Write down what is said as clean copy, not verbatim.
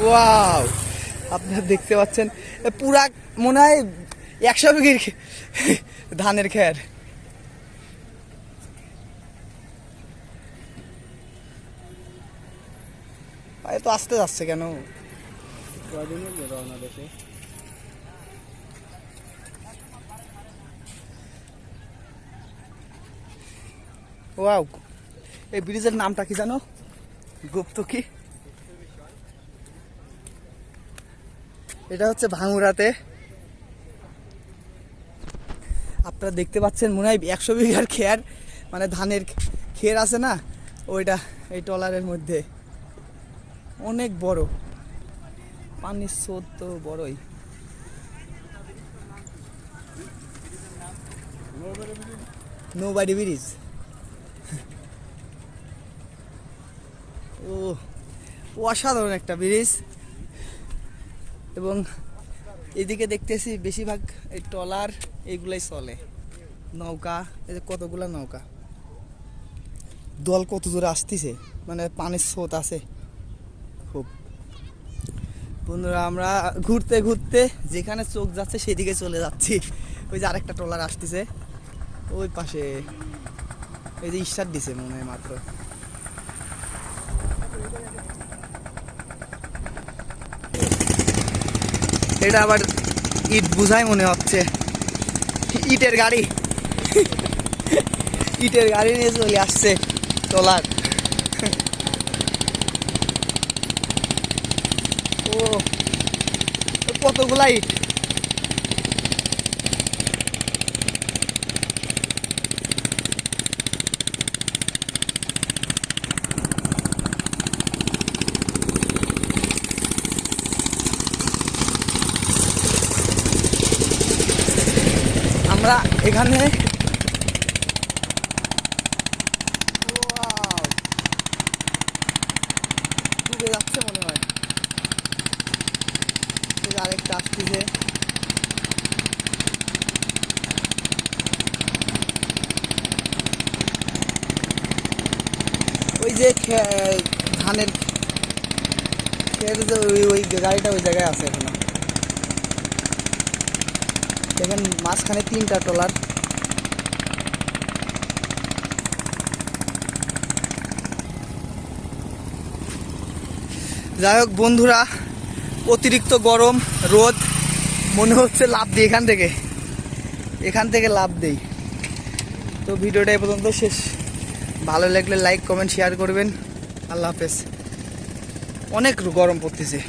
Wow, আপনারা দেখতে পাচ্ছেন পুরা মনে হয় 100 বিঘের ধানের খের। তো আসতে যাচ্ছে কেন? ওয়াও, এই ব্রিজের নামটা কি জানো? গুপ্ত কি? এটা হচ্ছে ভাঙুরাতে। আপনারা দেখতে পাচ্ছেন মনে হয় 100 বিঘার খের, মানে ধানের খের আছে না ওইটা, এই ট্রলারের মধ্যে অনেক বড়। পানির স্রোত তো বড়ই। নৌবাড়ি ব্রিজ। ও, অসাধারণ একটা ব্রিজ। এবং এদিকে দেখতেছি বেশিরভাগ এই ট্রলার এইগুলাই চলে, নৌকা। এই যে কতগুলা নৌকা, দল কত জোরে আসতেছে, মানে পানির স্রোত আছে খুব। বন্ধুরা, আমরা ঘুরতে ঘুরতে যেখানে চোখ যাচ্ছে সেদিকে চলে যাচ্ছি। ওই যে আরেকটা ট্রলার আসতেছে ওই পাশে, এই যে স্টার্ট দিছে মনে হয় মাত্র। এটা আবার ইট বুঝাই মনে হচ্ছে, ইটের গাড়ি। ইটের গাড়ি নিয়ে চলে আসছে ট্রলার। ও, কতগুলা ইট। আমরা এখানে ডুবে যাচ্ছে মনে হয়। আরেকটা আসতেছে। ওই যে ধানের খের, যে ওই গাড়িটা ওই জায়গায় আছে এখনো। দেখেন মাঝখানে 3টা ট্রলার। যাই হোক বন্ধুরা, অতিরিক্ত গরম, রোদ, মনে হচ্ছে লাফ দিই এখান থেকে লাফ দেই। তো ভিডিওটা এই পর্যন্ত শেষ। ভালো লাগলে লাইক, কমেন্ট, শেয়ার করবেন। আল্লাহ হাফেজ। অনেক গরম পড়তেছে।